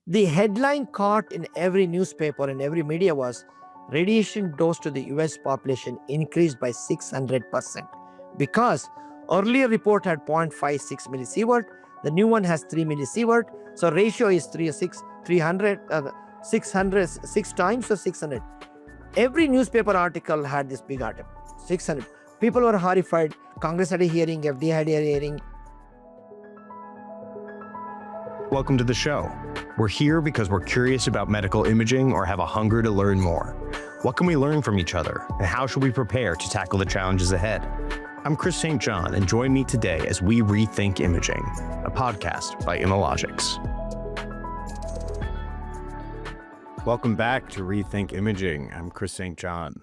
The headline caught in every newspaper and every media was radiation dose to the US population increased by 600% because earlier report had 0.56 millisievert, the new one has 3 millisievert, so ratio is 6 times or 600. Every newspaper article had this big article, 600. People were horrified. Congress had a hearing, FDA had a hearing. Welcome to the show. We're here because we're curious about medical imaging or have a hunger to learn more. What can we learn from each other, and how should we prepare to tackle the challenges ahead? I'm Chris St. John, and join me today as we rethink imaging, a podcast by Imalogics. Welcome back to Rethink Imaging. I'm Chris St. John.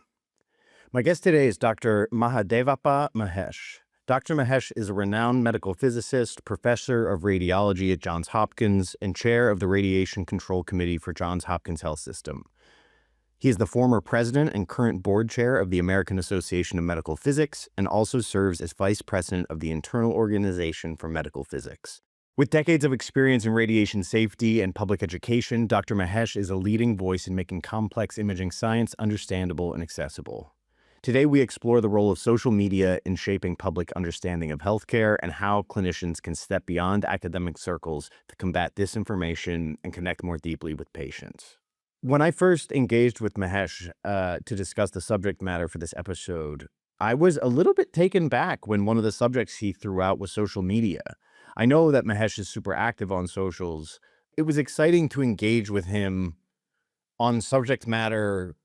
My guest today is Dr. Mahadevappa Mahesh. Dr. Mahesh is a renowned medical physicist, professor of radiology at Johns Hopkins, and chair of the Radiation Control Committee for Johns Hopkins Health System. He is the former president and current board chair of the American Association of Medical Physics, and also serves as vice president of the Internal Organization for Medical Physics. With decades of experience in radiation safety and public education, Dr. Mahesh is a leading voice in making complex imaging science understandable and accessible. Today, we explore the role of social media in shaping public understanding of healthcare and how clinicians can step beyond academic circles to combat disinformation and connect more deeply with patients. When I first engaged with Mahesh to discuss the subject matter for this episode, I was a little bit taken back when one of the subjects he threw out was social media. I know that Mahesh is super active on socials. It was exciting to engage with him on subject matter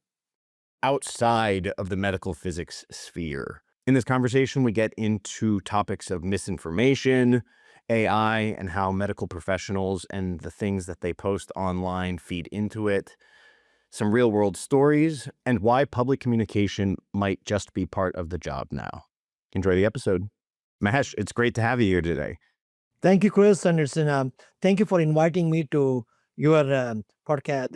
outside of the medical physics sphere. In this conversation, we get into topics of misinformation, AI, and how medical professionals and the things that they post online feed into it, some real-world stories, and why public communication might just be part of the job now. Enjoy the episode. Mahesh, it's great to have you here today. Thank you, Chris Anderson. Thank you for inviting me to your podcast,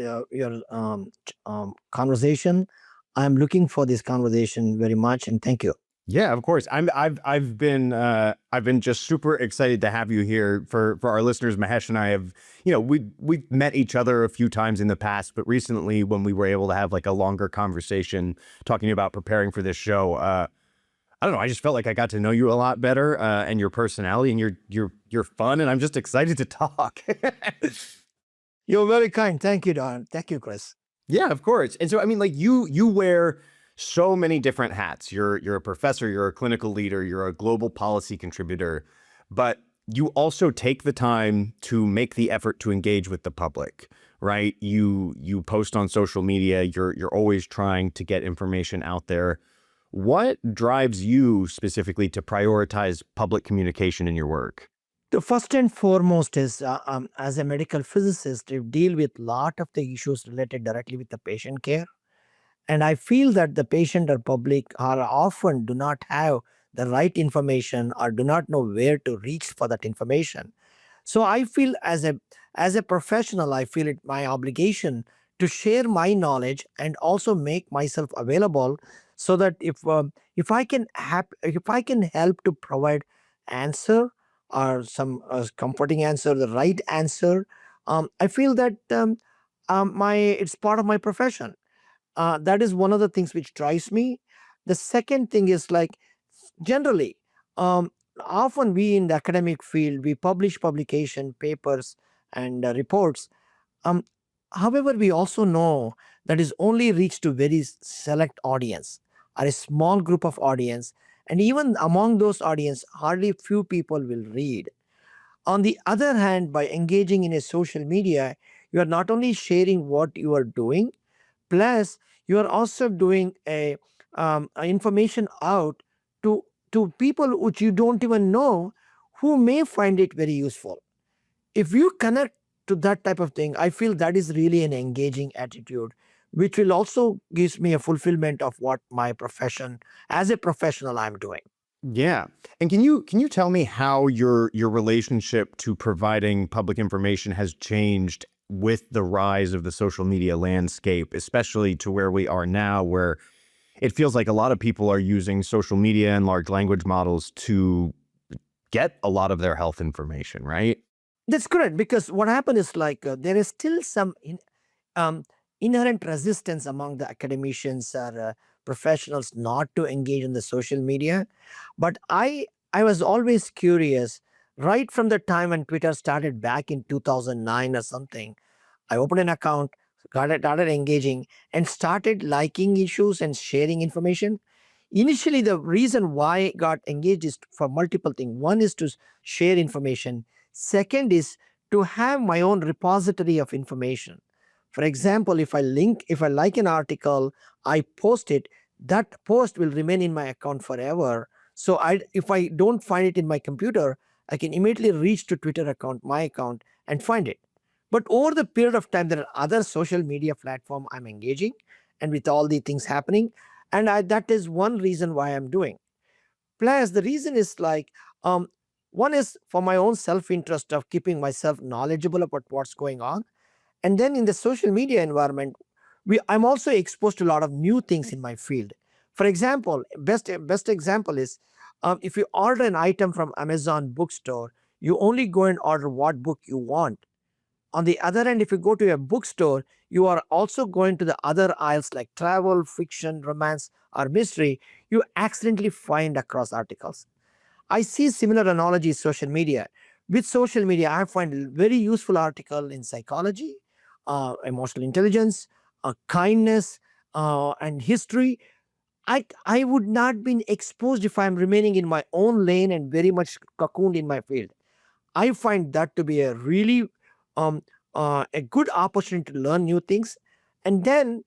conversation. I'm looking for this conversation very much, and thank you. Yeah, of course. I've been just super excited to have you here. For our listeners, Mahesh and I have, we've met each other a few times in the past, but recently when we were able to have like a longer conversation talking about preparing for this show, I don't know, I just felt like I got to know you a lot better, and your personality, and you're fun, and I'm just excited to talk. You're very kind. Thank you, Don. Thank you, Chris. Yeah, of course. And so, I mean, like you wear so many different hats. You're a professor, you're a clinical leader, you're a global policy contributor, but you also take the time to make the effort to engage with the public, right? You post on social media, you're always trying to get information out there. What drives you specifically to prioritize public communication in your work? The first and foremost is, as a medical physicist, you deal with a lot of the issues related directly with the patient care. And I feel that the patient or public are often do not have the right information or do not know where to reach for that information. So I feel as a professional, I feel it my obligation to share my knowledge and also make myself available so that if I can help to provide answer or some comforting answer, the right answer, I feel that it's part of my profession. That is one of the things which drives me. The second thing is like generally, often we in the academic field we publish publication papers and reports. Um, However, we also know that is only reached to very select audience or a small group of audience, and even among those audience, hardly few people will read. On the other hand, by engaging in a social media, you are not only sharing what you are doing, plus you are also doing a information out to people which you don't even know who may find it very useful. If you connect to that type of thing, I feel that is really an engaging attitude, which will also gives me a fulfillment of what my profession as a professional I'm doing. Yeah. And can you tell me how your relationship to providing public information has changed with the rise of the social media landscape, especially to where we are now, where it feels like a lot of people are using social media and large language models to get a lot of their health information, right? That's correct, because what happened is like there is still some um, inherent resistance among the academicians or professionals not to engage in the social media. But I was always curious right from the time when Twitter started back in 2009 or something. I opened an account, started engaging, and started liking issues and sharing information. Initially, the reason why I got engaged is for multiple things. One is to share information. Second is to have my own repository of information. For example, if I like an article, I post it. That post will remain in my account forever. So if I don't find it in my computer, I can immediately reach to Twitter account, my account, and find it. But over the period of time, there are other social media platform I'm engaging, and with all the things happening, and that is one reason why I'm doing. Plus, the reason is like, um, one is for my own self interest of keeping myself knowledgeable about what's going on, and then in the social media environment, I'm also exposed to a lot of new things in my field. For example, best example is, if you order an item from Amazon bookstore, you only go and order what book you want. On the other hand, if you go to a bookstore, you are also going to the other aisles like travel, fiction, romance, or mystery. You accidentally find across articles. I see similar analogies social media. With social media, I find a very useful article in psychology, emotional intelligence, kindness, and history. I would not been exposed if I'm remaining in my own lane and very much cocooned in my field. I find that to be a really um, a good opportunity to learn new things. And then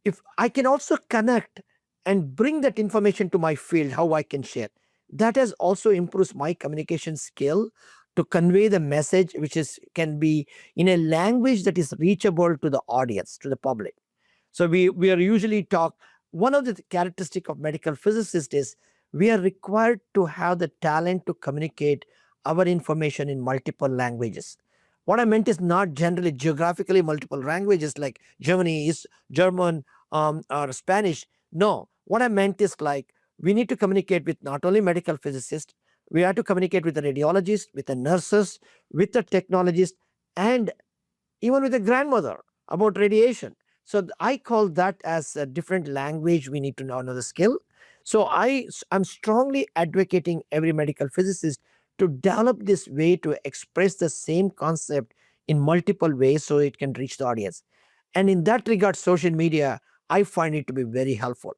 if I can also connect and bring that information to my field, how I can share, that has also improves my communication skill to convey the message, which is can be in a language that is reachable to the audience, to the public. So we are usually taught, one of the characteristic of medical physicists is we are required to have the talent to communicate our information in multiple languages. What I meant is not generally geographically multiple languages like Germany is German, or Spanish. No, what I meant is like we need to communicate with not only medical physicists, we have to communicate with the radiologists, with the nurses, with the technologists, and even with a grandmother about radiation. So I call that as a different language we need to know the skill. So I'm strongly advocating every medical physicist to develop this way to express the same concept in multiple ways so it can reach the audience. And in that regard, social media, I find it to be very helpful.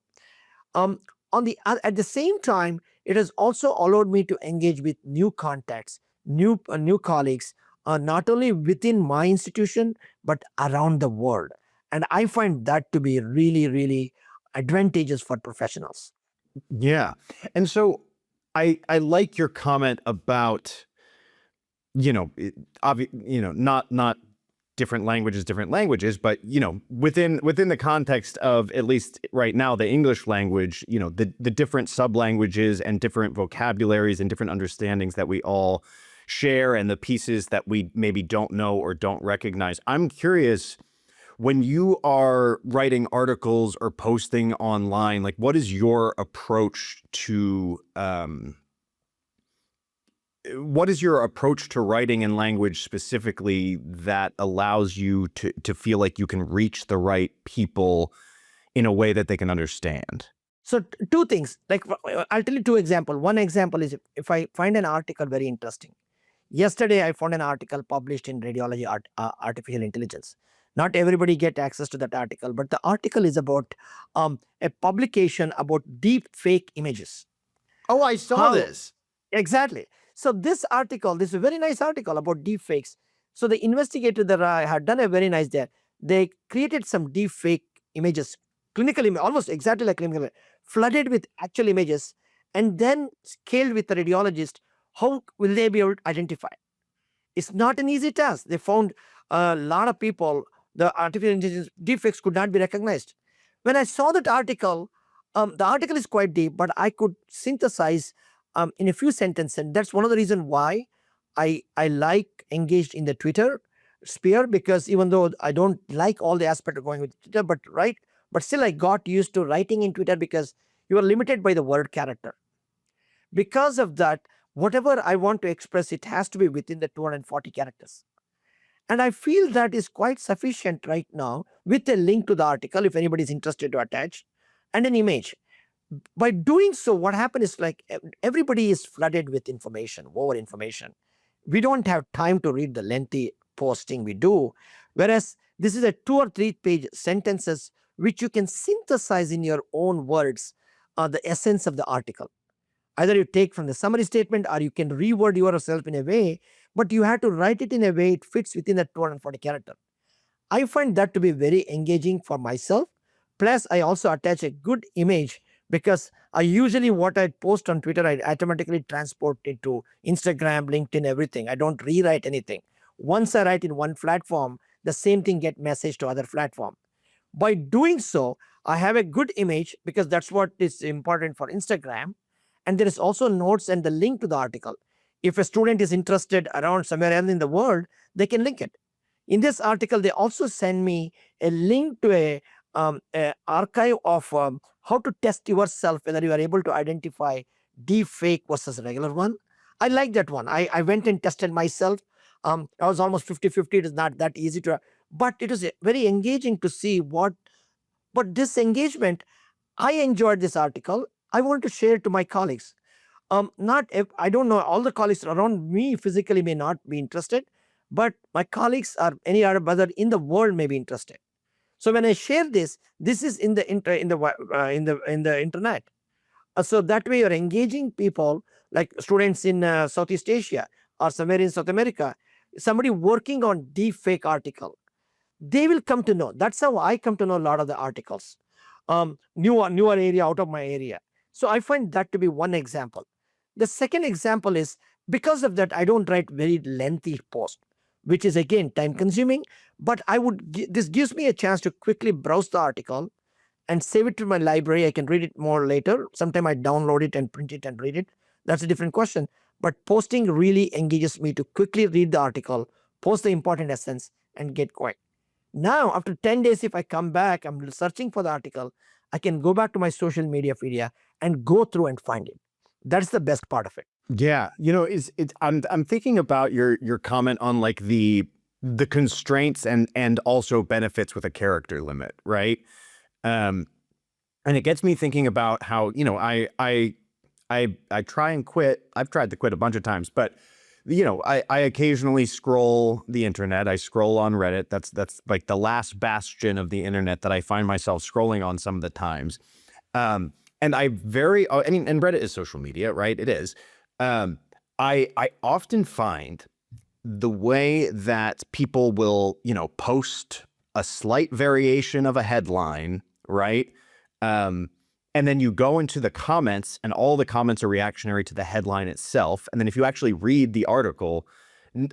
um, at the same time, it has also allowed me to engage with new contacts, new colleagues, not only within my institution but around the world. And I find that to be really, really advantageous for professionals. Yeah. And so I like your comment about, not different languages, but within the context of, at least right now, the English language, the different sub languages and different vocabularies and different understandings that we all share, and the pieces that we maybe don't know or don't recognize. I'm curious, when you are writing articles or posting online, like, what is your approach to writing in language specifically that allows you to feel like you can reach the right people in a way that they can understand? So two things, like I'll tell you two examples. One example is if I find an article very interesting. Yesterday, I found an article published in Radiology Artificial Intelligence. Not everybody get access to that article, but the article is about a publication about deep fake images. Oh, I saw How this. exactly? So this is a very nice article about deep fakes. So the investigator that I had done a very nice there. They created some deep fake images, almost exactly like clinical, flooded with actual images, and then scaled with the radiologist. How will they be able to identify? It's not an easy task. They found a lot of people, the artificial intelligence defects could not be recognized. When I saw that article, the article is quite deep, but I could synthesize in a few sentences. And that's one of the reasons why I like engaged in the Twitter sphere, because even though I don't like all the aspect of going with Twitter, but still I got used to writing in Twitter because you are limited by the word character. Because of that, Whatever I want to express, it has to be within the 240 characters. And I feel that is quite sufficient right now with a link to the article if anybody is interested to attach and an image. By doing so, what happens is like everybody is flooded with information, over information. We don't have time to read the lengthy posting we do. Whereas this is a 2 or 3 page sentences which you can synthesize in your own words the essence of the article. Either you take from the summary statement or you can reword yourself in a way, but you have to write it in a way it fits within that 240 character. I find that to be very engaging for myself. Plus, I also attach a good image because I usually what I post on Twitter, I automatically transport it to Instagram, LinkedIn, everything. I don't rewrite anything. Once I write in one platform, the same thing get messaged to other platform. By doing so, I have a good image because that's what is important for Instagram. And there is also notes and the link to the article. If a student is interested around somewhere else in the world, they can link it. In this article, they also send me a link to a archive of how to test yourself whether you are able to identify deep fake versus regular one. I like that one. I went and tested myself. I was almost 50-50. It is not that easy to, but it is very engaging to see what. But this engagement, I enjoyed this article. I want to share it to my colleagues. Not if, I don't know, all the colleagues around me physically may not be interested, but my colleagues or any other brother in the world may be interested. So when I share this, this is in the in the internet. So that way you're engaging people like students in Southeast Asia or somewhere in South America. Somebody working on deep fake article, they will come to know. That's how I come to know a lot of the articles. Newer area out of my area. So I find that to be one example. The second example is because of that, I don't write very lengthy post, which is again time consuming. But this gives me a chance to quickly browse the article and save it to my library. I can read it more later. Sometime I download it and print it and read it. That's a different question. But posting really engages me to quickly read the article, post the important essence, and get going. Now, after 10 days, if I come back, I'm searching for the article, I can go back to my social media feed and go through and find it. That's the best part of it. Yeah, I'm thinking about your comment on like the constraints and also benefits with a character limit, right? And it gets me thinking about how, I try and quit. I've tried to quit a bunch of times, but I occasionally scroll the internet. I scroll on Reddit. That's like the last bastion of the internet that I find myself scrolling on some of the times. And and Reddit is social media, right? It is. I often find the way that people will, post a slight variation of a headline, right? And then you go into the comments and all the comments are reactionary to the headline itself. And then if you actually read the article,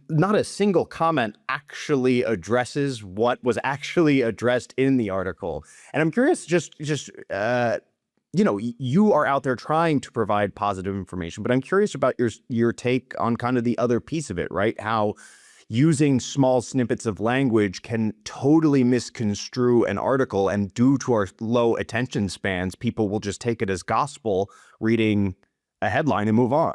not a single comment actually addresses what was actually addressed in the article. And I'm curious, you are out there trying to provide positive information, but I'm curious about your take on kind of the other piece of it, right? How using small snippets of language can totally misconstrue an article, and due to our low attention spans, people will just take it as gospel, reading a headline and move on.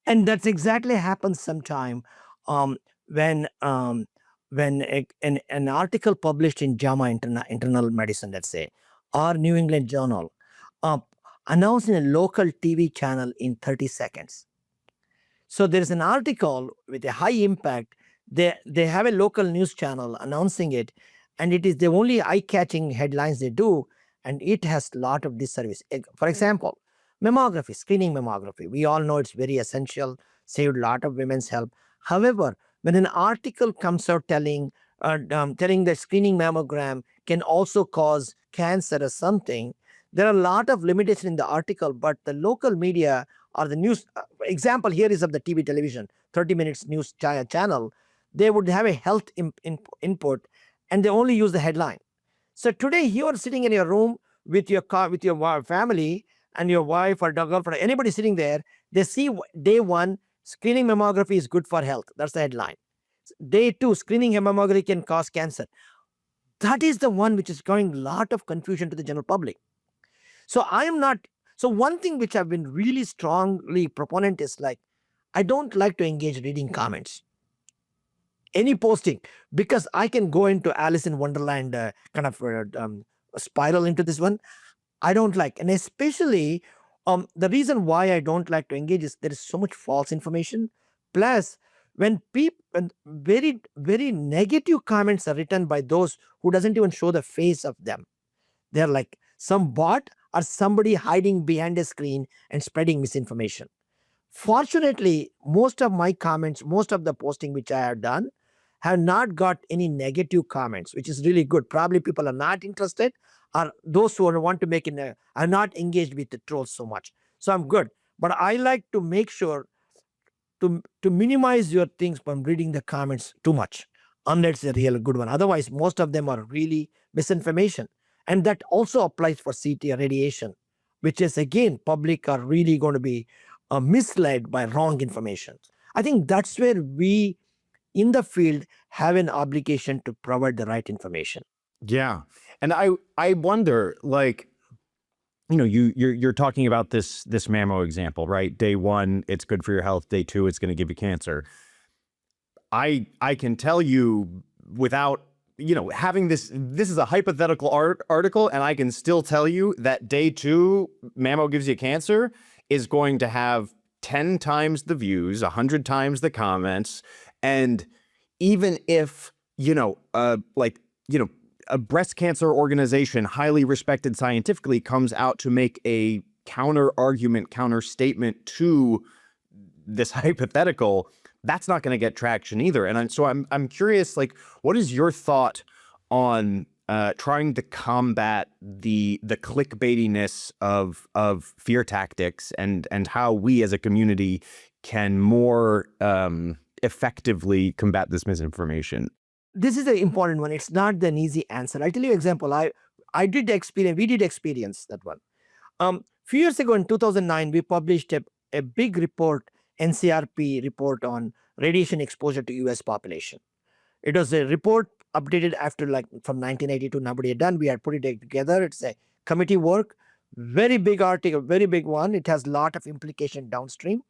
And that's exactly happens sometime um, when an article published in JAMA Internal Medicine, let's say, or New England Journal, uh, announced in a local TV channel in 30 seconds. So there is an article with a high impact. They have a local news channel announcing it, and it is the only eye-catching headlines they do, and it has a lot of disservice. For example, mammography, screening mammography. We all know it's very essential, saved a lot of women's health. However, when an article comes out telling that screening mammogram can also cause cancer or something, there are a lot of limitations in the article, but the local media or the news example here is of the TV television 30 minutes news channel. They would have a health input, and they only use the headline. So today you are sitting in your room with your car, with your family and your wife or girlfriend, anybody sitting there, they see day one, screening mammography is good for health. That's the headline. Day two, screening mammography can cause cancer. That is the one which is causing a lot of confusion to the general public. So I am not. So one thing which I've been really strongly proponent is like, I don't like to engage reading comments. Any posting, because I can go into Alice in Wonderland kind of spiral into this one. I don't like, and especially the reason why I don't like to engage is there is so much false information. Plus, when very negative comments are written by those who doesn't even show the face of them, they're like some bot or somebody hiding behind a screen and spreading misinformation. Fortunately, most of my comments, most of the posting which I have done, have not got any negative comments, which is really good. Probably people are not interested, or those who want to make it are not engaged with the trolls so much. So I'm good. But I like to make sure to minimize your things from reading the comments too much, unless it's a real good one. Otherwise, most of them are really misinformation. And that also applies for CT radiation, which is again, public are really going to be misled by wrong information. I think that's where we in the field have an obligation to provide the right information. Yeah. And I wonder, like, you're talking about this MAMO example, right? Day one, it's good for your health. Day two, it's going to give you cancer. I can tell you without having this is a hypothetical article, and I can still tell you that day two, MAMO gives you cancer, is going to have 10 times the views, 100 times the comments, and even if a breast cancer organization, highly respected scientifically, comes out to make a counter argument, counter statement to this hypothetical, that's not going to get traction either. And so I'm curious, like, what is your thought on trying to combat the clickbaitiness of fear tactics, and how we as a community can more effectively combat this misinformation? This is an important one. It's not an easy answer. I'll tell you an example. We did experience that one. Few years ago in 2009, we published a big report, NCRP report on radiation exposure to US population. It was a report updated after like from 1982, nobody had done. We had put it together. It's a committee work, very big article, very big one. It has a lot of implication downstream.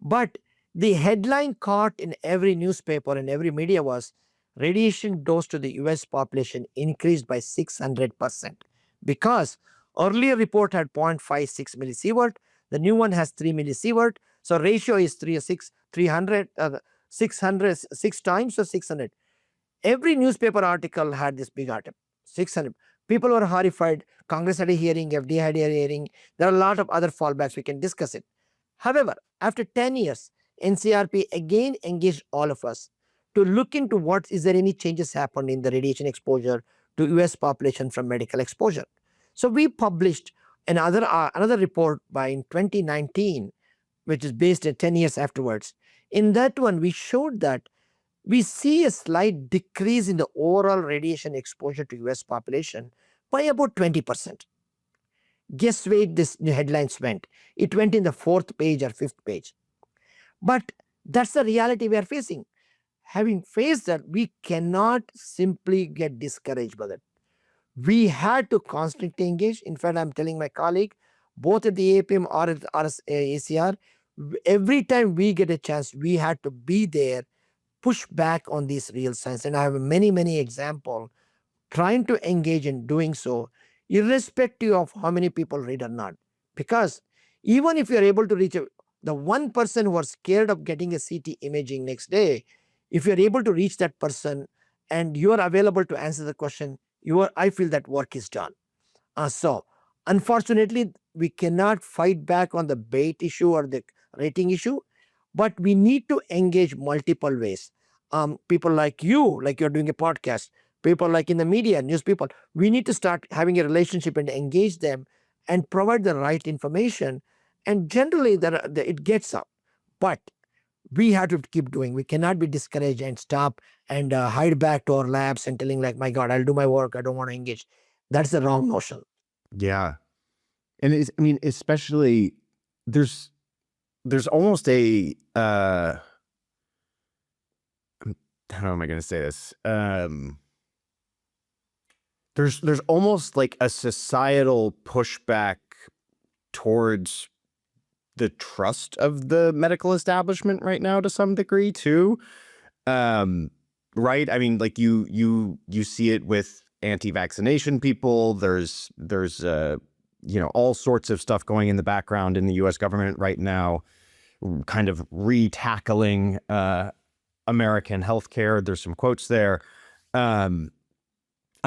But the headline caught in every newspaper and every media was radiation dose to the US population increased by 600%, because earlier report had 0.56 millisievert, the new one has 3 millisievert, so ratio is 600, 6 times, so 600. Every newspaper article had this big article, 600. People were horrified. Congress had a hearing, FDA had a hearing. There are a lot of other fallbacks. We can discuss it. However, after 10 years, NCRP again engaged all of us to look into what is there any changes happened in the radiation exposure to US population from medical exposure. So we published another report by in 2019, which is based at 10 years afterwards. In that one, we showed that we see a slight decrease in the overall radiation exposure to US population by about 20%. Guess where this new headlines went? It went in the 4th page or 5th page. But that's the reality we are facing. Having faced that, we cannot simply get discouraged by that. We had to constantly engage. In fact, I'm telling my colleague, both at the APM or at the ACR, every time we get a chance, we had to be there, push back on these real science. And I have many examples trying to engage in doing so, irrespective of how many people read or not. Because even if you're able to reach the one person who was scared of getting a CT imaging next day, if you're able to reach that person and you are available to answer the question, I feel that work is done. So unfortunately, we cannot fight back on the bait issue or the rating issue, but we need to engage multiple ways. People like you're doing a podcast, people like in the media, news people, we need to start having a relationship and engage them and provide the right information. And generally, it gets up. But we have to keep doing. We cannot be discouraged and stop and hide back to our labs and telling like, my God, I'll do my work. I don't want to engage. That's the wrong notion. Yeah. And especially there's almost a how am I going to say this? There's almost like a societal pushback towards the trust of the medical establishment right now to some degree too. Right? I mean, like you see it with anti-vaccination people. There's all sorts of stuff going in the background in the U.S. government right now, kind of re-tackling American healthcare. There's some quotes there. I'm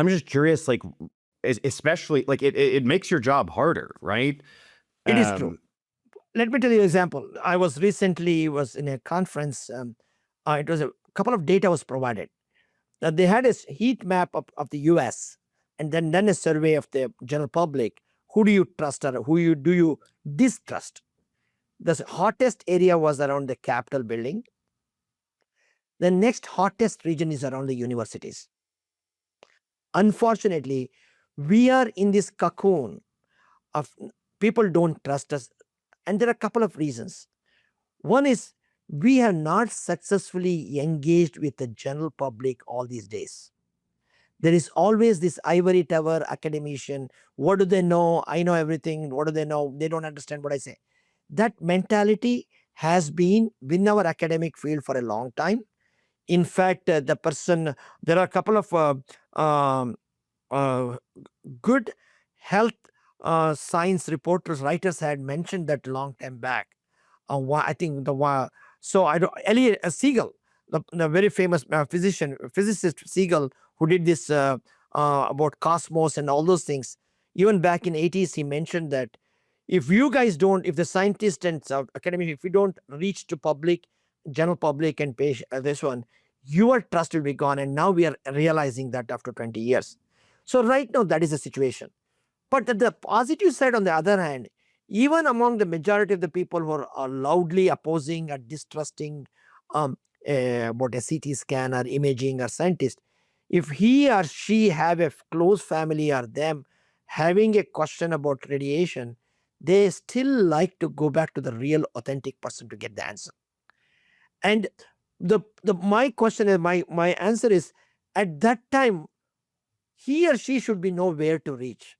just curious, like, especially like it makes your job harder, right? It is true. Let me tell you an example. I was in a conference. It was a couple of data was provided. They had a heat map of the US and then done a survey of the general public. Who do you trust or do you distrust? The hottest area was around the Capitol building. The next hottest region is around the universities. Unfortunately, we are in this cocoon of people don't trust us. And there are a couple of reasons. One is we have not successfully engaged with the general public all these days. There is always this ivory tower academician. What do they know? I know everything. What do they know? They don't understand what I say. That mentality has been in our academic field for a long time. In fact, there are a couple of uh, good health science reporters, writers had mentioned that long time back. I think so I don't Elliot Siegel, the very famous physicist Siegel, who did this about cosmos and all those things. Even back in 80s, he mentioned that if the scientists and academics, if we don't reach to general public and this one, your trust will be gone. And now we are realizing that after 20 years. So right now, that is the situation. But the positive side, on the other hand, even among the majority of the people who are loudly opposing or distrusting about a CT scan or imaging or scientist, if he or she have a close family or them having a question about radiation, they still like to go back to the real authentic person to get the answer. And my question is my answer is, at that time, he or she should be know where to reach.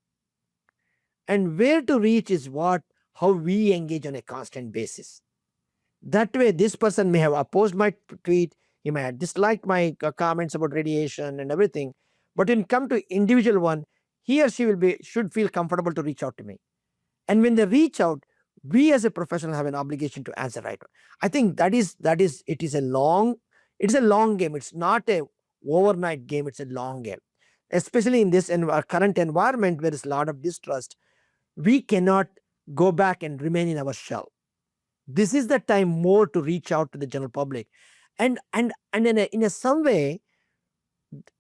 And where to reach is how we engage on a constant basis. That way, this person may have opposed my tweet, he may have disliked my comments about radiation and everything, but when come to individual one, he or she should feel comfortable to reach out to me. And when they reach out, we as a professional have an obligation to answer right. I think it's a long game. It's not a overnight game. It's a long game, especially in this our current environment where there's a lot of distrust. We cannot go back and remain in our shell. This is the time more to reach out to the general public. And in some way,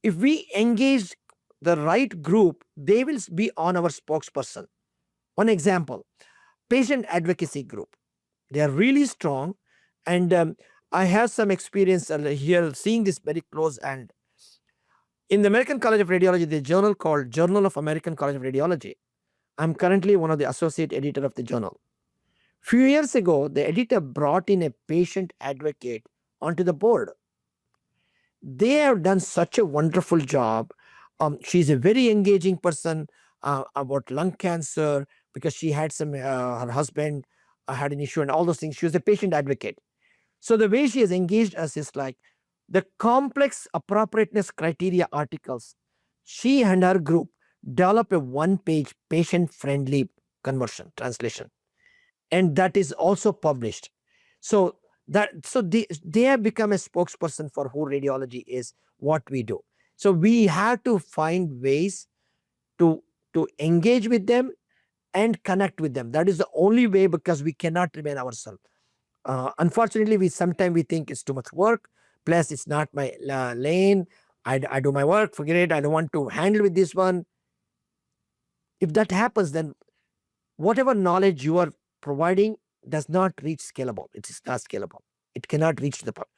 if we engage the right group, they will be on our spokesperson. One example, patient advocacy group. They are really strong. And I have some experience here seeing this very close. And in the American College of Radiology, the journal called Journal of American College of Radiology, I'm currently one of the associate editor of the journal. Few years ago, the editor brought in a patient advocate onto the board. They have done such a wonderful job. She's a very engaging person about lung cancer because she had her husband had an issue and all those things. She was a patient advocate. So the way she has engaged us is like the complex appropriateness criteria articles. She and her group develop a one-page patient-friendly translation, and that is also published. So they have become a spokesperson for who radiology is, what we do. So we have to find ways to engage with them and connect with them. That is the only way, because we cannot remain ourselves. Unfortunately, we sometimes think it's too much work. Plus, it's not my lane. I do my work, forget it. I don't want to handle with this one. If that happens, then whatever knowledge you are providing does not reach scalable. It is not scalable. It cannot reach the public.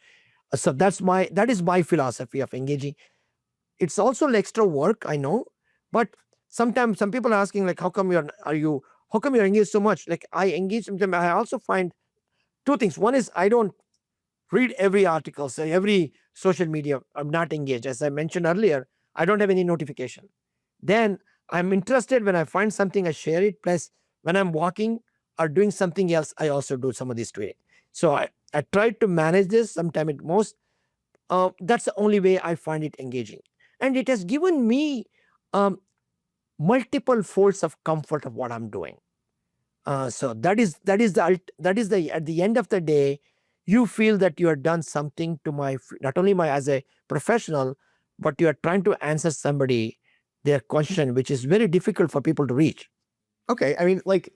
So that is my philosophy of engaging. It's also extra work, I know, but sometimes some people are asking like, how come you're engaged so much? Like, I engage sometimes. I also find two things. One is I don't read every article, so every social media. I'm not engaged. As I mentioned earlier, I don't have any notification. Then I'm interested when I find something, I share it. Plus, when I'm walking, are doing something else, I also do some of this tweeting. So I try to manage this. Sometimes at most, that's the only way I find it engaging. And it has given me um, multiple folds of comfort of what I'm doing. So that is the at the end of the day, you feel that you have done something to not only my as a professional, but you are trying to answer somebody their question, which is very difficult for people to reach. Okay, I mean, like,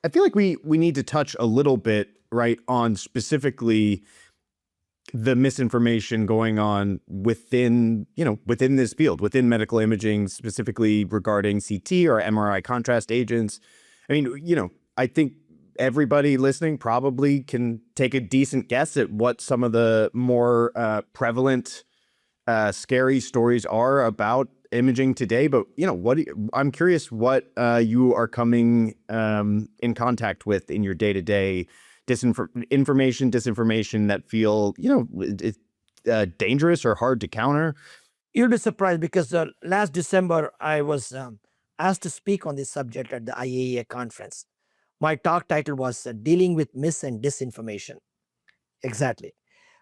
I feel like we need to touch a little bit, right, on specifically the misinformation going on within this field, within medical imaging, specifically regarding CT or MRI contrast agents. I mean, I think everybody listening probably can take a decent guess at what some of the more prevalent, scary stories are about imaging today. But I'm curious what you are coming in contact with in your day-to-day disinformation that feel dangerous or hard to counter. You'll be surprised because last December I was asked to speak on this subject at the IAEA conference. My talk title was Dealing with Mis and Disinformation. Exactly.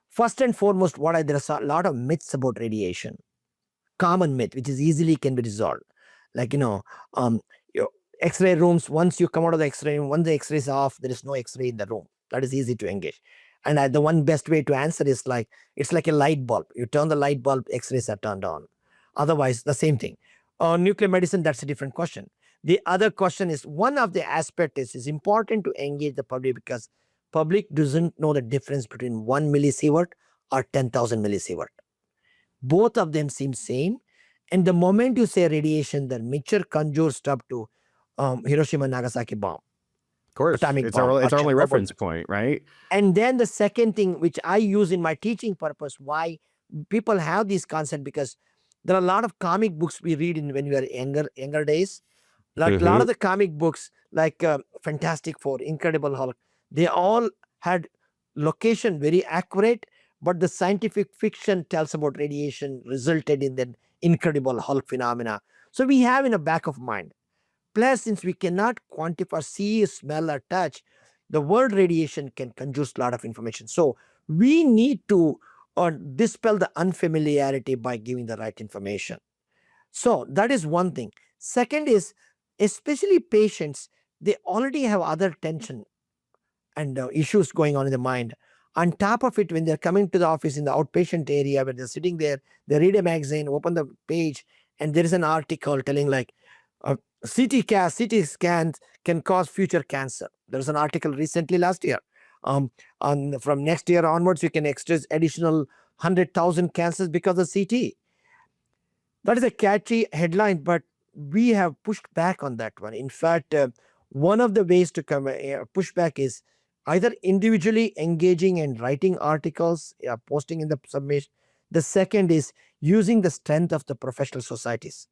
First and foremost, there's a lot of myths about radiation. Common myth, which is easily can be resolved. Like, your X-ray rooms, once you come out of the X-ray room, once the X-ray is off, there is no X-ray in the room. That is easy to engage. And the one best way to answer is it's like a light bulb. You turn the light bulb, X-rays are turned on. Otherwise, the same thing. Nuclear medicine, that's a different question. The other question is, one of the aspects is important to engage the public because public doesn't know the difference between 1 millisievert or 10,000 millisievert. Both of them seem same. And the moment you say radiation, the mixture conjures stuff to Hiroshima and Nagasaki bomb. Of course, Atomic it's bomb. our only reference point, right? And then the second thing, which I use in my teaching purpose, why people have this concept, because there are a lot of comic books we read when we are younger days. Like a lot of the comic books, like Fantastic Four, Incredible Hulk, they all had location very accurate, but the scientific fiction tells about radiation resulted in the Incredible Hulk phenomena. So we have in the back of mind. Plus, since we cannot quantify, see, smell, or touch, the word radiation can conjure a lot of information. So we need to dispel the unfamiliarity by giving the right information. So that is one thing. Second is, especially patients, they already have other tension and issues going on in the mind. On top of it, when they're coming to the office in the outpatient area, when they're sitting there, they read a magazine, open the page, and there is an article telling like CT scans can cause future cancer. There was an article recently last year. From next year onwards, you can extract additional 100,000 cancers because of CT. That is a catchy headline, but we have pushed back on that one. In fact, one of the ways to push back is either individually engaging and writing articles, posting in the submission. The second is using the strength of the professional societies.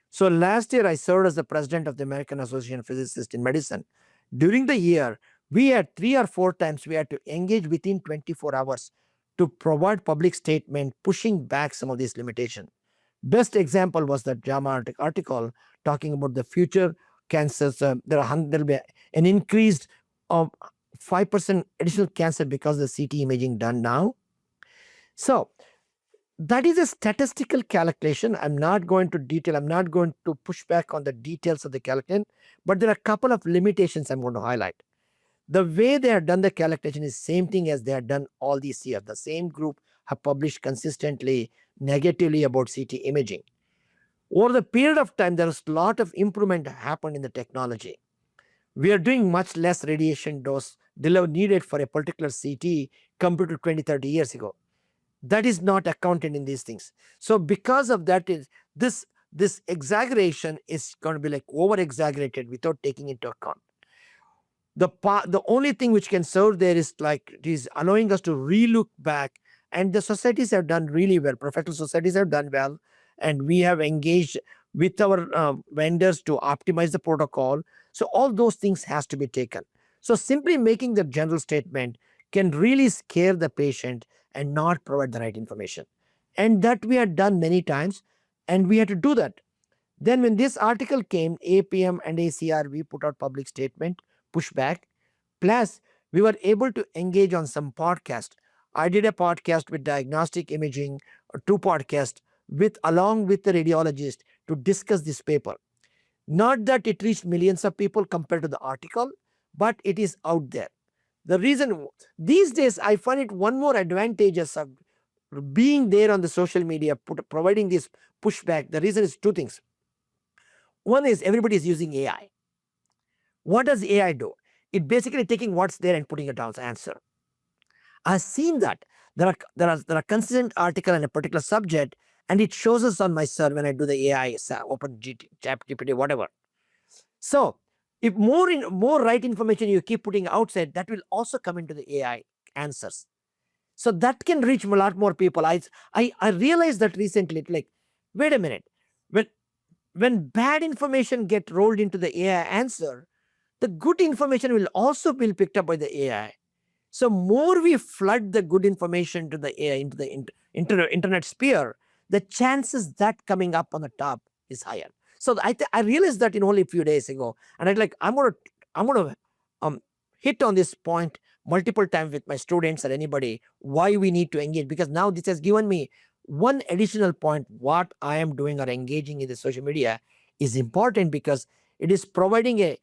So last year, I served as the president of the American Association of Physicists in Medicine. During the year, we had 3 or 4 times we had to engage within 24 hours to provide public statement pushing back some of these limitations. Best example was that JAMA article talking about the future cancers. There will be an increased of 5% additional cancer because of the CT imaging done now. So that is a statistical calculation. I'm not going to detail. I'm not going to push back on the details of the calculation, but there are a couple of limitations I'm going to highlight. The way they have done the calculation is same thing as they have done all these years. The same group have published consistently negatively about CT imaging. Over the period of time, there is a lot of improvement happened in the technology. We are doing much less radiation dose needed for a particular CT compared to 20, 30 years ago. That is not accounted in these things. So because of that, this exaggeration is going to be like over exaggerated without taking into account. The only thing which can serve there is like it is allowing us to relook back, and the societies have done really well. Professional societies have done well, and we have engaged with our vendors to optimize the protocol. So all those things has to be taken. So simply making the general statement can really scare the patient and not provide the right information. And that we had done many times, and we had to do that. Then when this article came, APM and ACR, we put out public statement, pushback. Plus, we were able to engage on some podcast. I did a podcast with diagnostic imaging, two podcasts with along with the radiologist to discuss this paper. Not that it reached millions of people compared to the article, but it is out there. The reason these days I find it one more advantageous of being there on the social media, providing this pushback. The reason is two things. One is everybody is using AI. What does AI do? It basically taking what's there and putting it down as answer. I've seen that. There are consistent article on a particular subject, and it shows us on my server when I do the AI, open chat GPT, whatever. So if more right information you keep putting outside, that will also come into the AI answers. So that can reach a lot more people. I realized that recently. Like, wait a minute, when bad information get rolled into the AI answer, the good information will also be picked up by the AI. So more we flood the good information to the AI into the internet sphere, the chances that coming up on the top is higher. So I realized that in only a few days ago, and I'm gonna hit on this point multiple times with my students or anybody why we need to engage, because now this has given me one additional point. What I am doing or engaging in the social media is important because it is providing a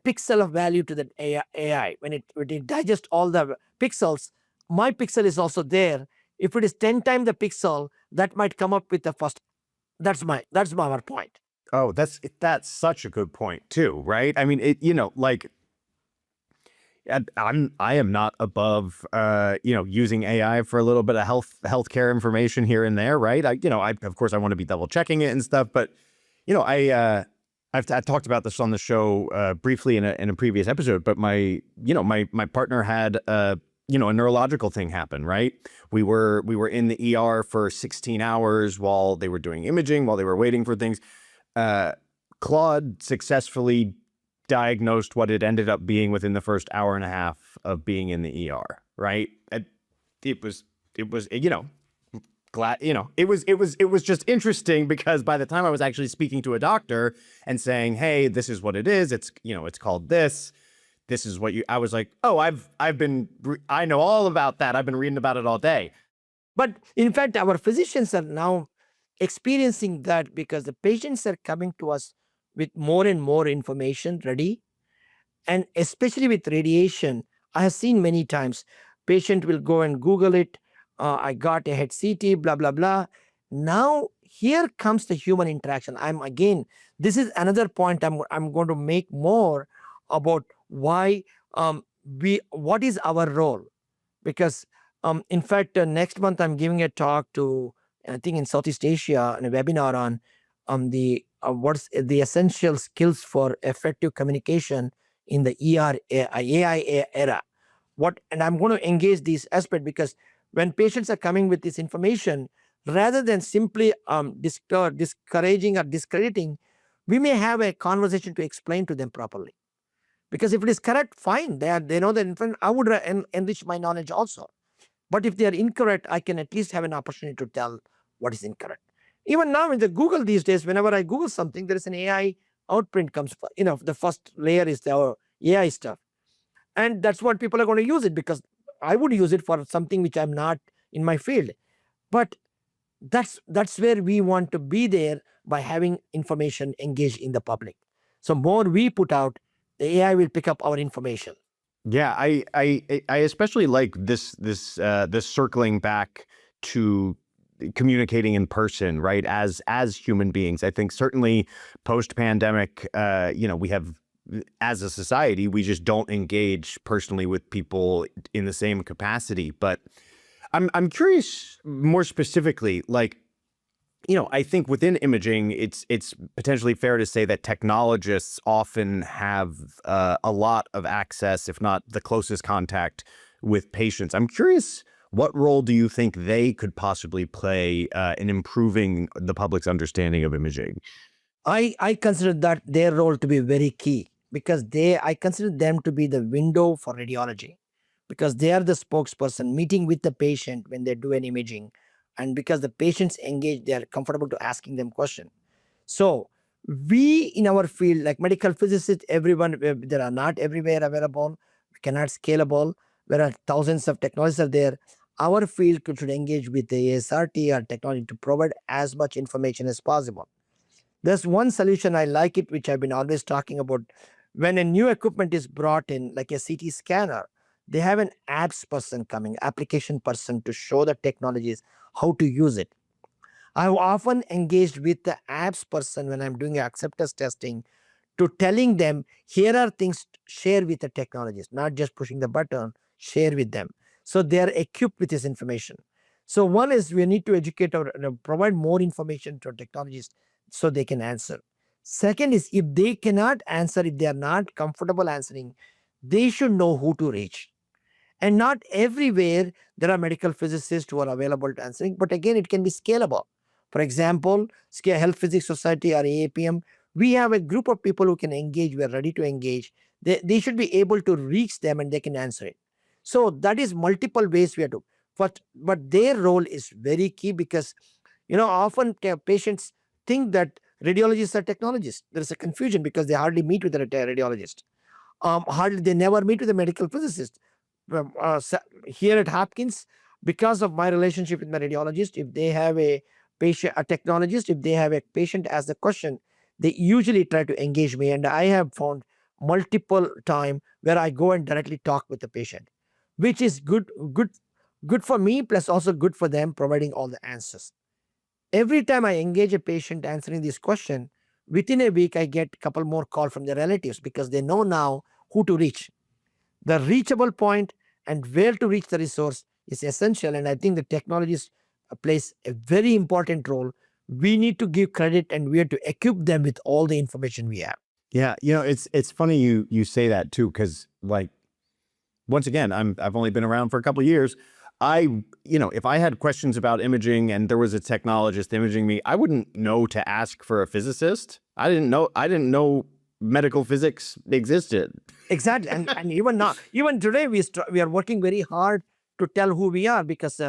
pixel of value to the AI. When it digests all the pixels, my pixel is also there. If it is 10 times the pixel, that might come up with the first. That's my our point. Oh, that's such a good point too, right? I mean, I am not above using AI for a little bit of healthcare information here and there, right? I of course I want to be double checking it and stuff, but I've talked about this on the show briefly in a previous episode, but my partner had a neurological thing happen, right? We were in the ER for 16 hours while they were doing imaging, while they were waiting for things. Claude successfully diagnosed what it ended up being within the first hour and a half of being in the ER, right? It was glad, it was just interesting because by the time I was actually speaking to a doctor and saying, hey, this is what it is, it's called this is what I was like, oh, I know all about that. I've been reading about it all day. But in fact, our physicians are now experiencing that because the patients are coming to us with more and more information ready. And especially with radiation, I have seen many times patient will go and Google it. I got a head CT, blah, blah, blah. Now, here comes the human interaction. This is another point I'm going to make more about why what is our role. Because in fact, next month I'm giving a talk to, I think in Southeast Asia, in a webinar on the what's the essential skills for effective communication in the AI era. And I'm going to engage this aspect because when patients are coming with this information, rather than simply discouraging or discrediting, we may have a conversation to explain to them properly. Because if it is correct, fine. They know that I would enrich my knowledge also. But if they are incorrect, I can at least have an opportunity to tell what is incorrect. Even now in the Google these days, whenever I Google something, there is an AI outprint comes. The first layer is the AI stuff. And that's what people are going to use it, because I would use it for something which I'm not in my field. But that's where we want to be there, by having information engaged in the public. So more we put out, the AI will pick up our information. Yeah, I especially like this circling back to communicating in person, right? As human beings. I think certainly post-pandemic, we have, as a society, we just don't engage personally with people in the same capacity. But I'm curious more specifically, like, I think within imaging, it's potentially fair to say that technologists often have a lot of access, if not the closest contact with patients. I'm curious, what role do you think they could possibly play in improving the public's understanding of imaging? I consider that their role to be very key, because I consider them to be the window for radiology, because they are the spokesperson meeting with the patient when they do an imaging, and because the patients engage, they are comfortable to asking them question. So We in our field, like medical physicists, everyone, there are not everywhere available, cannot scalable. There are thousands of technologies are there. Our field should engage with the ASRT or technology to provide as much information as possible. There's one solution I like it, which I've been always talking about. When a new equipment is brought in, like a CT scanner, they have an apps person coming, application person to show the technologies, how to use it. I've often engaged with the apps person when I'm doing acceptance testing to telling them, here are things to share with the technologists, not just pushing the button, share with them. So they are equipped with this information. So one is we need to educate or provide more information to technologists so they can answer. Second is if they cannot answer, if they are not comfortable answering, they should know who to reach. And not everywhere there are medical physicists who are available to answering, but again, it can be scalable. For example, Health Physics Society or AAPM, we have a group of people who can engage, we are ready to engage. They should be able to reach them and they can answer it. So that is multiple ways we are to. But their role is very key because, often patients think that radiologists are technologists. There is a confusion because they hardly meet with a radiologist. Hardly they never meet with a medical physicist. Here at Hopkins, because of my relationship with my radiologist, if they have a patient, a technologist, if they have a patient ask the question, they usually try to engage me, and I have found multiple time where I go and directly talk with the patient, which is good for me, plus also good for them, providing all the answers. Every time I engage a patient answering this question, within a week I get a couple more calls from their relatives because they know now who to reach. The reachable point and where to reach the resource is essential, and I think the technologies plays a very important role. We need to give credit and we have to equip them with all the information we have. Yeah, it's funny you say that too, because like once again, I've only been around for a couple of years. If I had questions about imaging and there was a technologist imaging me, I wouldn't know to ask for a physicist. I didn't know medical physics existed. Exactly, and even now, even today, we are working very hard to tell who we are because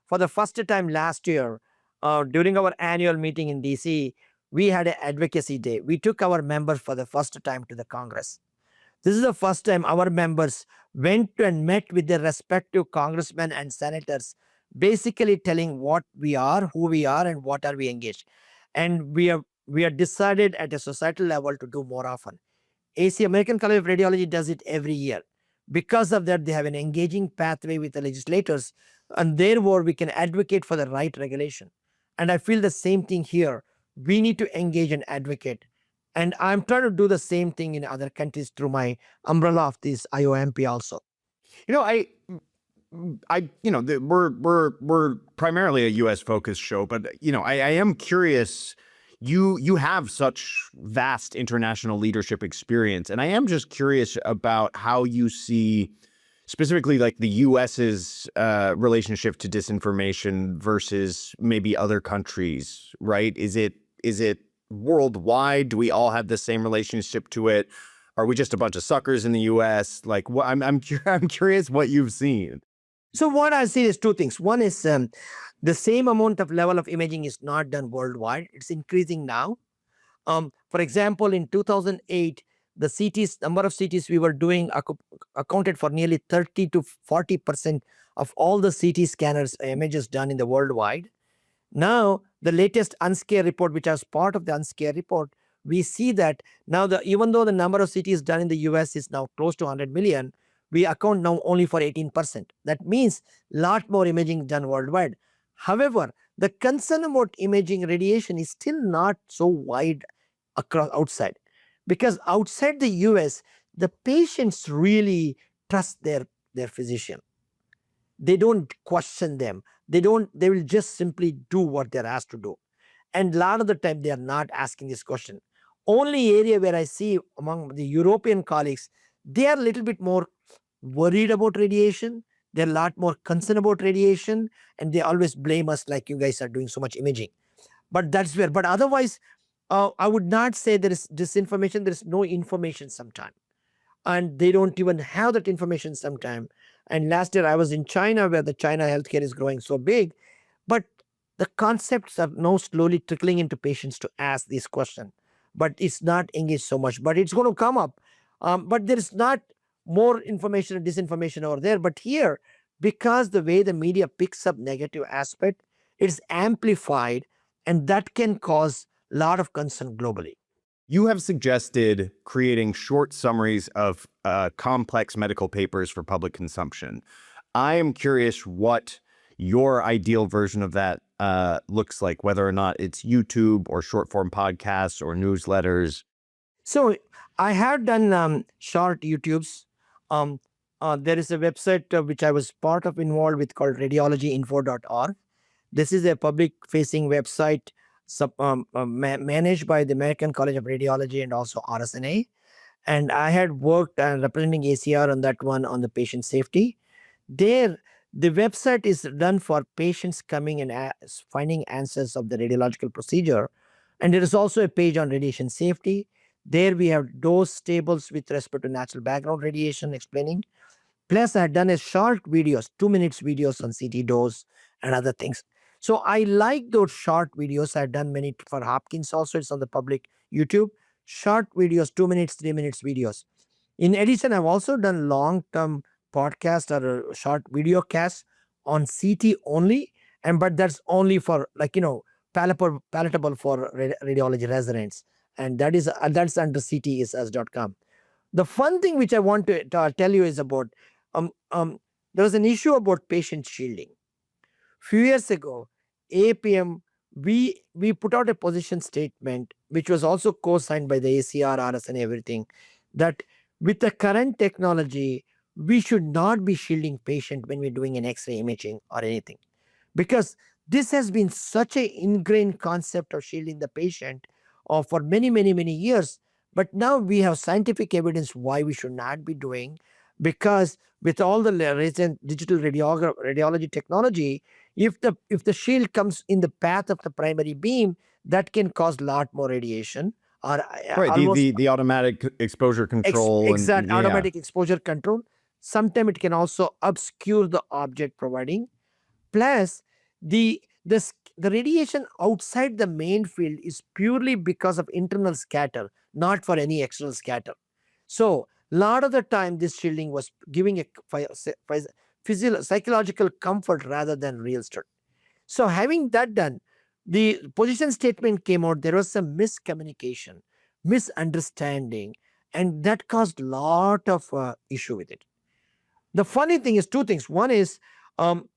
for the first time last year, during our annual meeting in DC, we had an advocacy day. We took our members for the first time to the Congress. This is the first time our members went and met with their respective congressmen and senators, basically telling what we are, who we are, and what are we engaged. And we are decided at a societal level to do more often. AC, American College of Radiology, does it every year. Because of that, they have an engaging pathway with the legislators, and therefore we can advocate for the right regulation. And I feel the same thing here. We need to engage and advocate. And I'm trying to do the same thing in other countries through my umbrella of this IOMP also. You know, we're primarily a U.S. focused show, but I am curious. You have such vast international leadership experience, and I am just curious about how you see specifically like the U.S.'s relationship to disinformation versus maybe other countries. Right? Is it worldwide? Do we all have the same relationship to it? Are we just a bunch of suckers in the U.S.? Like, what I'm curious what you've seen. So what I see is two things. One is the same amount of level of imaging is not done worldwide. It's increasing now. For example, in 2008, the CTs, number of CTs we were doing accounted for nearly 30 to 40% of all the CT scanners images done in the worldwide. Now, the latest Unscare report, which was part of the Unscare report, we see that now even though the number of CTs done in the US is now close to 100 million, we account now only for 18%. That means a lot more imaging done worldwide. However, the concern about imaging radiation is still not so wide across outside, because outside the US, the patients really trust their physician. They don't question them. They will just simply do what they're asked to do. And a lot of the time they are not asking this question. Only area where I see among the European colleagues, they are a little bit more worried about radiation. They're a lot more concerned about radiation, and they always blame us like you guys are doing so much imaging. But that's where, but otherwise, I would not say there is disinformation. There is no information sometimes, and they don't even have that information sometime. And last year I was in China, where the China healthcare is growing so big, but the concepts are now slowly trickling into patients to ask this question. but it's not engaged so much. But it's going to come up. But there is not more information and disinformation over there. But here, because the way the media picks up negative aspect, it's amplified, and that can cause a lot of concern globally. You have suggested creating short summaries of complex medical papers for public consumption. I am curious what your ideal version of that looks like, whether or not it's YouTube or short form podcasts or newsletters. So I have done short YouTubes. Um, there is a website which I was part of involved with called radiologyinfo.org. This is a public facing website managed by the American College of Radiology and also RSNA. And I had worked representing ACR on that one on the patient safety. There, the website is done for patients coming and finding answers of the radiological procedure. And there is also a page on radiation safety. There we have dose tables with respect to natural background radiation explaining. Plus, I had done a short videos, 2 minutes videos on CT dose and other things. So I like those short videos. I've done many for Hopkins also. It's on the public YouTube. Short videos, 2 minutes, 3 minutes videos. In addition, I've also done long-term podcast or short video casts on CT only, but that's only for palatable for radiology residents, and that's under ctss.com. The fun thing which I want to tell you is about there was an issue about patient shielding. Few years ago, APM, we put out a position statement which was also co-signed by the ACR, RS, and everything, that with the current technology, we should not be shielding patient when we're doing an X-ray imaging or anything, because this has been such an ingrained concept of shielding the patient for many years. But now we have scientific evidence why we should not be doing, because with all the recent digital radiology technology, if the shield comes in the path of the primary beam, that can cause a lot more radiation, or Right, almost the automatic exposure control exact and yeah. automatic exposure control. Sometimes it can also obscure the object providing. Plus, the radiation outside the main field is purely because of internal scatter, not for any external scatter. So, a lot of the time, this shielding was giving a psychological comfort rather than real truth. So, having that done, the position statement came out. There was some miscommunication, misunderstanding, and that caused a lot of issue with it. The funny thing is two things. One is, um,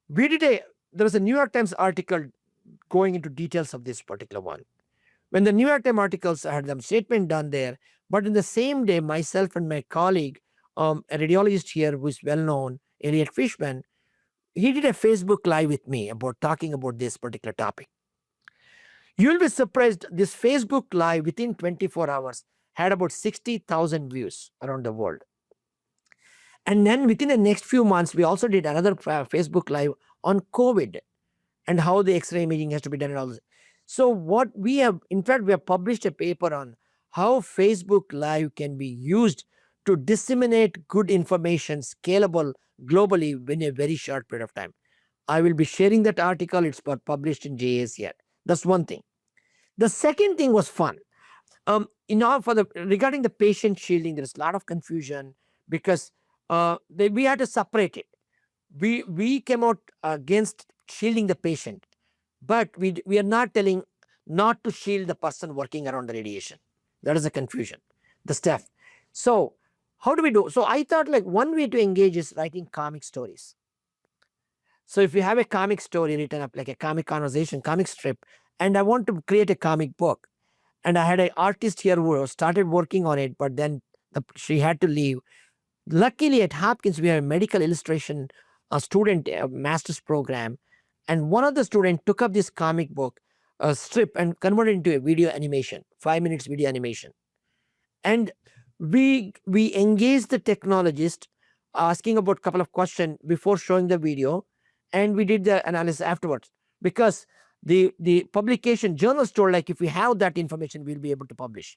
we did a there was a New York Times article going into details of this particular one. When the New York Times articles had them statement done there, but in the same day, myself and my colleague, a radiologist here who is well known, Elliot Fishman, he did a Facebook live with me about talking about this particular topic. You'll be surprised, this Facebook live within 24 hours had about 60,000 views around the world. And then within the next few months, we also did another Facebook live on COVID and how the X-ray imaging has to be done and all this. So what we have, in fact, we have published a paper on how Facebook Live can be used to disseminate good information, scalable globally in a very short period of time. I will be sharing that article. It's published in JAS yet. That's one thing. The second thing was fun. Regarding the patient shielding, there is a lot of confusion because we had to separate it. We came out against shielding the patient, but we are not telling not to shield the person working around the radiation. That is a confusion, the staff. So how do we do? So I thought like one way to engage is writing comic stories. So if you have a comic story written up like a comic conversation, comic strip, and I want to create a comic book, and I had an artist here who started working on it, but then she had to leave. Luckily, at Hopkins, we have a medical illustration student master's program, and one of the students took up this comic book strip and converted it into a video animation, 5 minutes video animation. And we engaged the technologist asking about a couple of questions before showing the video, and we did the analysis afterwards, because the publication journals told like if we have that information, we'll be able to publish.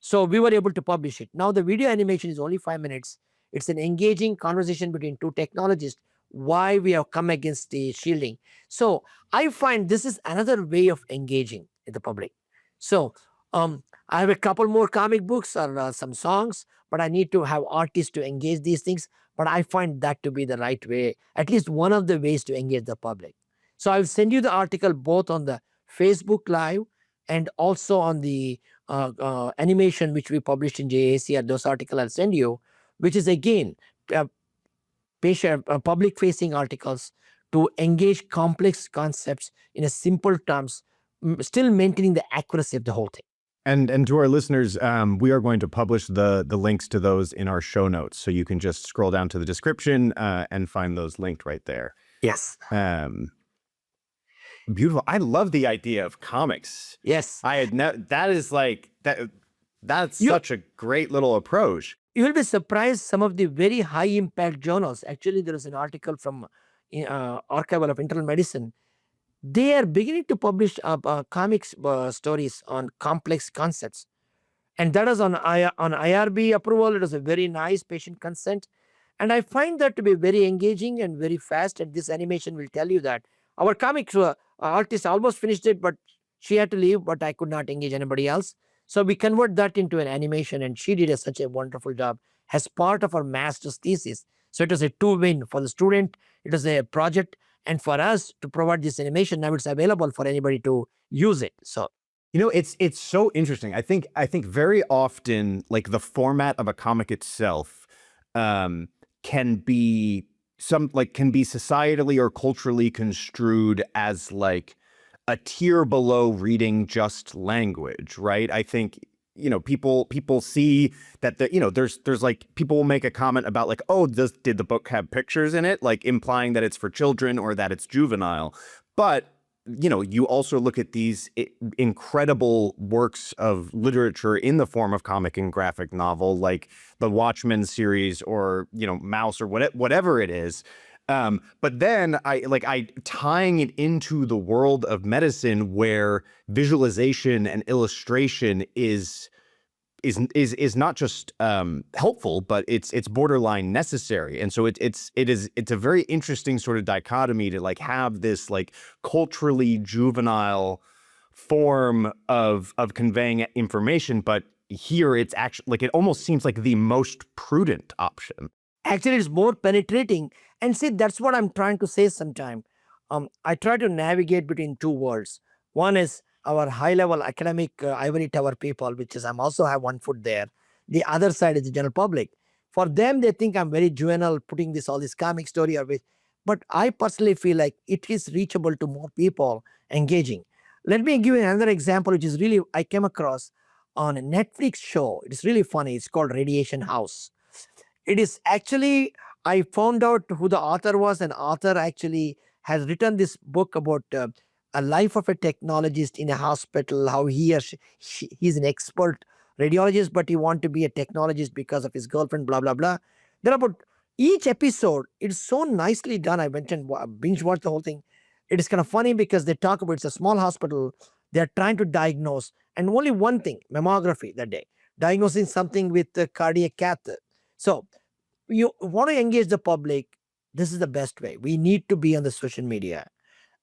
So we were able to publish it. Now the video animation is only 5 minutes. It's an engaging conversation between two technologists why we have come against the shielding. So I find this is another way of engaging the public. So I have a couple more comic books or some songs, but I need to have artists to engage these things. But I find that to be the right way, at least one of the ways to engage the public. So I'll send you the article both on the Facebook Live and also on the animation which we published in JAC. Those articles I'll send you, which is again uh, patient public facing articles to engage complex concepts in a simple terms, still maintaining the accuracy of the whole thing. And to our listeners, we are going to publish the links to those in our show notes, so you can just scroll down to the description and find those linked right there. Yes. Beautiful. I love the idea of comics. Yes. That is like that. That's such a great little approach. You will be surprised some of the very high impact journals. Actually, there is an article from Archival of Internal Medicine. They are beginning to publish comics stories on complex concepts. And that is on IRB approval. It is a very nice patient consent. And I find that to be very engaging and very fast. And this animation will tell you that. Our comic artist almost finished it, but she had to leave, but I could not engage anybody else. So we convert that into an animation, and she did such a wonderful job as part of her master's thesis. So it was a two-win for the student. It was a project, and for us to provide this animation, now it's available for anybody to use it. So it's so interesting. I think very often, like, the format of a comic itself can be societally or culturally construed as like a tier below reading just language, right? I think people see that there's like, people will make a comment about like, oh, did the book have pictures in it, like implying that it's for children or that it's juvenile. But you also look at these incredible works of literature in the form of comic and graphic novel, like the Watchmen series or Mouse or whatever it is. But then I tying it into the world of medicine, where visualization and illustration is not just helpful, but it's borderline necessary. And so it's a very interesting sort of dichotomy to like have this like culturally juvenile form of conveying information, but here it's actually like, it almost seems like the most prudent option. actually it's more penetrating. And see, that's what I'm trying to say sometime. I try to navigate between two worlds. One is our high-level academic ivory tower people, which is I'm also have one foot there. The other side is the general public. For them, they think I'm very juvenile, putting all this comic story or which. But I personally feel like it is reachable to more people engaging. Let me give you another example, which is really I came across on a Netflix show. It's really funny. It's called Radiation House. It is actually, I found out who the author was. An author actually has written this book about a life of a technologist in a hospital, how he or he's an expert radiologist, but he want to be a technologist because of his girlfriend, blah, blah, blah. There are about each episode, it's so nicely done. I went and binge watched the whole thing. It is kind of funny because they talk about it's a small hospital. They're trying to diagnose, and only one thing, mammography that day, diagnosing something with the cardiac cath. So you want to engage the public, this is the best way. We need to be on the social media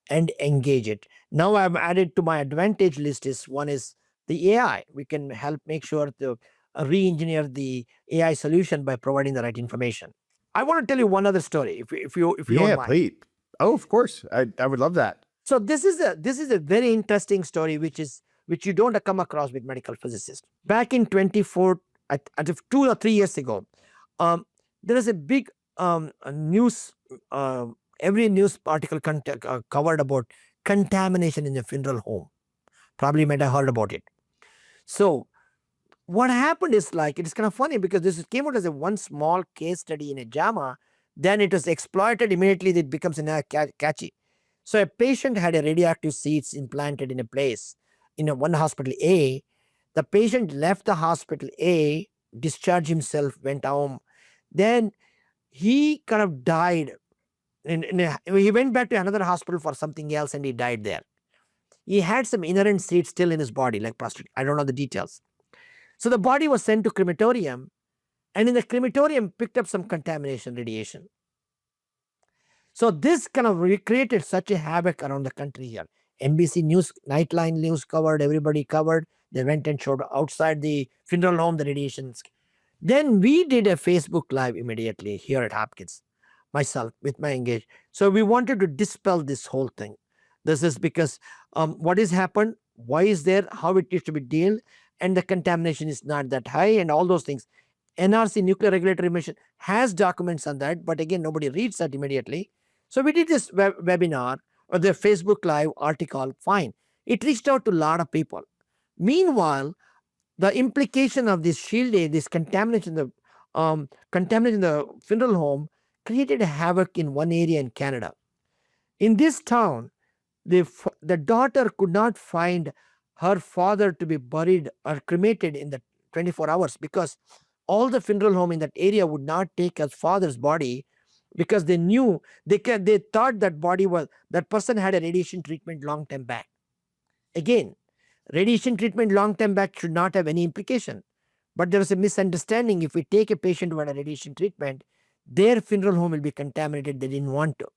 and engage it. Now I've added to my advantage list is one is the AI. We can help make sure to re-engineer the AI solution by providing the right information. I want to tell you one other story, if you don't mind. Please. Oh, of course. I would love that. So this is a very interesting story, which you don't come across with medical physicists. Back in 24, at 2 or 3 years ago, there is a big news. Every news article covered about contamination in the funeral home. Probably you might have heard about it. So what happened is, like, it is kind of funny because this came out as a one small case study in a JAMA. Then it was exploited immediately. It becomes catchy. So a patient had a radioactive seeds implanted in a place in one hospital A. The patient left the hospital A, discharged himself, went home. Then he kind of died. He went back to another hospital for something else and he died there. He had some inherent seeds still in his body, like prostate. I don't know the details. So the body was sent to crematorium, and in the crematorium picked up some contamination radiation. So this kind of created such a havoc around the country here. NBC News, Nightline News covered, everybody covered. They went and showed outside the funeral home the radiations. Then we did a Facebook Live immediately here at Hopkins, myself with my engage. So we wanted to dispel this whole thing. This is because what has happened, why is there, how it needs to be dealt, and the contamination is not that high, and all those things. NRC, Nuclear Regulatory Commission, has documents on that, but again, nobody reads that immediately. So we did this webinar or the Facebook Live article, fine. It reached out to a lot of people. Meanwhile, the implication of this shielding, this contamination in the funeral home created a havoc in one area in Canada. In this town, the daughter could not find her father to be buried or cremated in the 24 hours because all the funeral home in that area would not take her father's body because they knew they thought that person had a radiation treatment long time back. Again, radiation treatment long time back should not have any implication. But there was a misunderstanding. If we take a patient who had a radiation treatment, their funeral home will be contaminated. They didn't want to.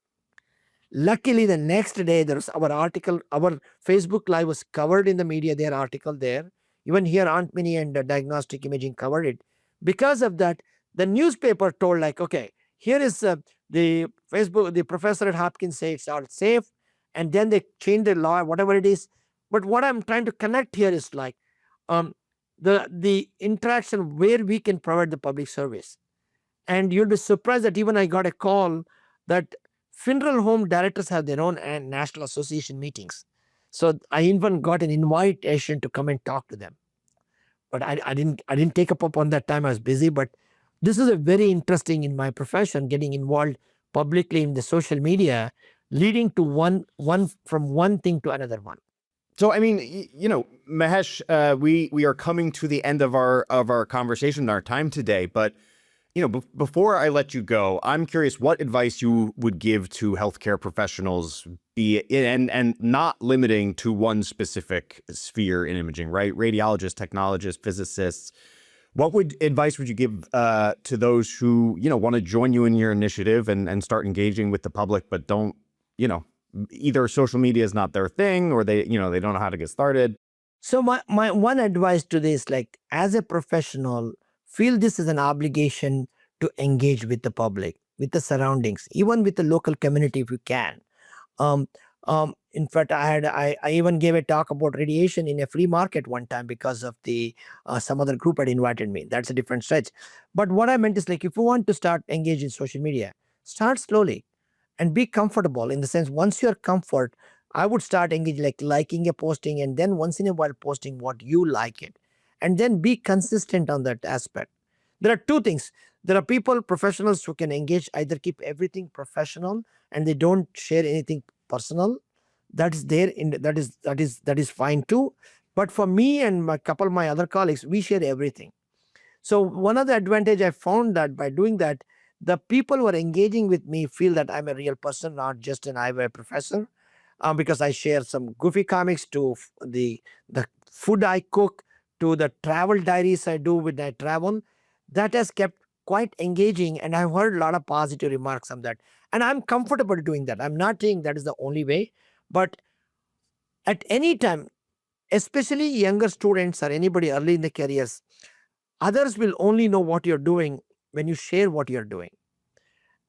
Luckily, the next day, there was our article, our Facebook Live was covered in the media, their article there. Even here, Aunt Minnie and Diagnostic Imaging covered it. Because of that, the newspaper told like, okay, here is the Facebook, the professor at Hopkins say it's all safe. And then they change the law, whatever it is. But what I'm trying to connect here is like the interaction where we can provide the public service. And you'll be surprised that even I got a call that funeral home directors have their own national association meetings. So I even got an invitation to come and talk to them. But I didn't take up on that time. I was busy. But this is a very interesting in my profession, getting involved publicly in the social media, leading to one from one thing to another one. So, I mean, Mahesh, we are coming to the end of our conversation, our time today. But before I let you go, I'm curious what advice you would give to healthcare professionals, and not limiting to one specific sphere in imaging, right? Radiologists, technologists, physicists. What advice would you give to those who want to join you in your initiative and start engaging with the public, but don't either social media is not their thing, or they don't know how to get started? So my one advice to this, like as a professional, feel this is an obligation to engage with the public, with the surroundings, even with the local community if you can. Um, in fact, I even gave a talk about radiation in a flea market one time because of the some other group had invited me. That's a different stretch. But what I meant is like if you want to start engaging social media, start slowly and be comfortable in the sense once you're comfort, I would start engaging like liking a posting and then once in a while posting what you like it. And then be consistent on that aspect. There are two things. There are people, professionals who can engage, either keep everything professional and they don't share anything personal. That is there in that is fine too. But for me and my couple of my other colleagues, we share everything. So one of the advantage I found that by doing that, the people who are engaging with me feel that I'm a real person, not just an ivory professor, because I share some goofy comics to the food I cook, to the travel diaries I do with my travel. That has kept quite engaging, and I've heard a lot of positive remarks on that. And I'm comfortable doing that. I'm not saying that is the only way, but at any time, especially younger students or anybody early in the careers, others will only know what you're doing when you share what you're doing.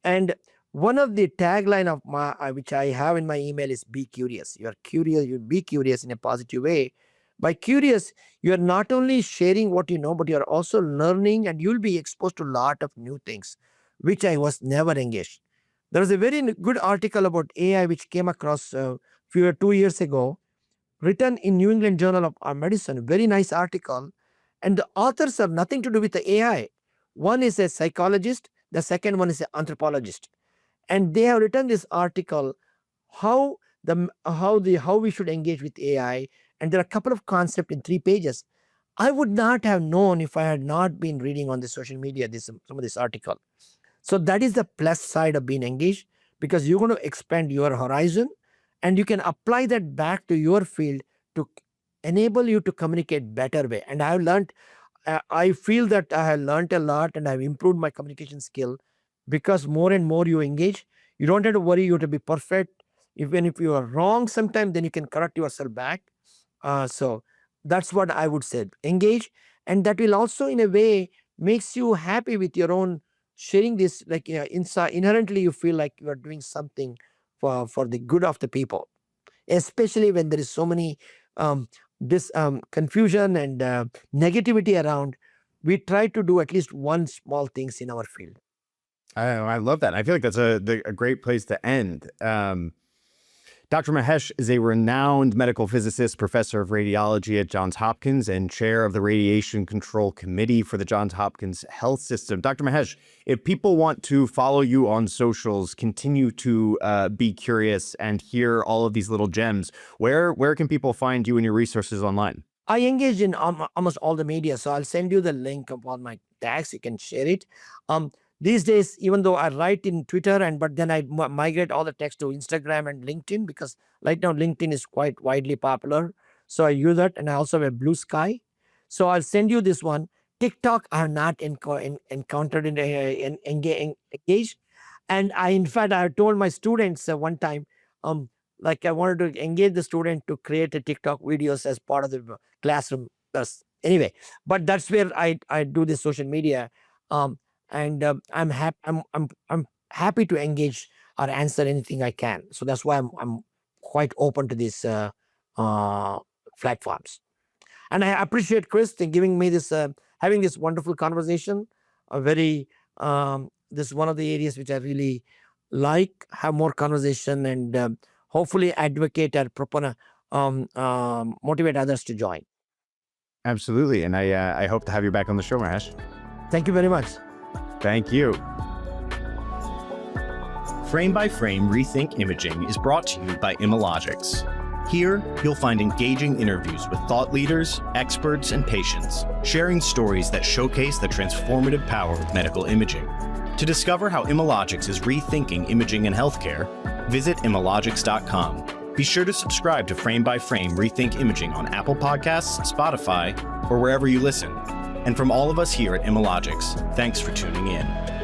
And one of the tagline of my which I have in my email is be curious. You're curious, you be curious in a positive way. By curious, you're not only sharing what you know, but you're also learning and you'll be exposed to a lot of new things, which I was never engaged. There was a very good article about AI which came across few 2 years ago, written in New England Journal of Medicine. Very nice article. And the authors are nothing to do with the AI. One is a psychologist, the second one is an anthropologist. And they have written this article how we should engage with AI. And there are a couple of concepts in 3 pages. I would not have known if I had not been reading on the social media some of this article. So that is the plus side of being engaged, because you're going to expand your horizon and you can apply that back to your field to enable you to communicate better way. And I have learned, I feel that I have learned a lot and I've improved my communication skill, because more and more you engage, you don't have to worry you have to be perfect. Even if you are wrong sometime, then you can correct yourself back. So That's what I would say. Engage, and that will also, in a way, makes you happy with your own sharing this. Like inside, inherently, you feel like you are doing something for the good of the people, especially when there is so many this confusion and negativity around. We try to do at least one small things in our field. I love that. I feel like that's a great place to end. Dr. Mahesh is a renowned medical physicist, professor of radiology at Johns Hopkins, and chair of the Radiation Control Committee for the Johns Hopkins Health System. Dr. Mahesh, if people want to follow you on socials, continue to be curious and hear all of these little gems, where can people find you and your resources online? I engage in almost all the media, so I'll send you the link of all my tags. You can share it. These days, even though I write in Twitter, but then I migrate all the text to Instagram and LinkedIn, because right now LinkedIn is quite widely popular. So I use that, and I also have a Blue Sky. So I'll send you this one. TikTok, I have not encountered engaged, and in fact, I told my students one time, like I wanted to engage the student to create a TikTok videos as part of the classroom. Anyway, but that's where I do this social media, and I'm happy. I'm happy to engage or answer anything I can. So that's why I'm quite open to these platforms. And I appreciate Chris in giving me this having this wonderful conversation. A very this is one of the areas which I really like, have more conversation, and hopefully advocate or motivate others to join. Absolutely. And I hope to have you back on the show, Mahesh. Thank you very much. Thank you. Frame by Frame Rethink Imaging is brought to you by Imalogics. Here, you'll find engaging interviews with thought leaders, experts, and patients, sharing stories that showcase the transformative power of medical imaging. To discover how Imalogics is rethinking imaging in healthcare, visit imalogics.com. Be sure to subscribe to Frame by Frame Rethink Imaging on Apple Podcasts, Spotify, or wherever you listen. And from all of us here at Imalogics, thanks for tuning in.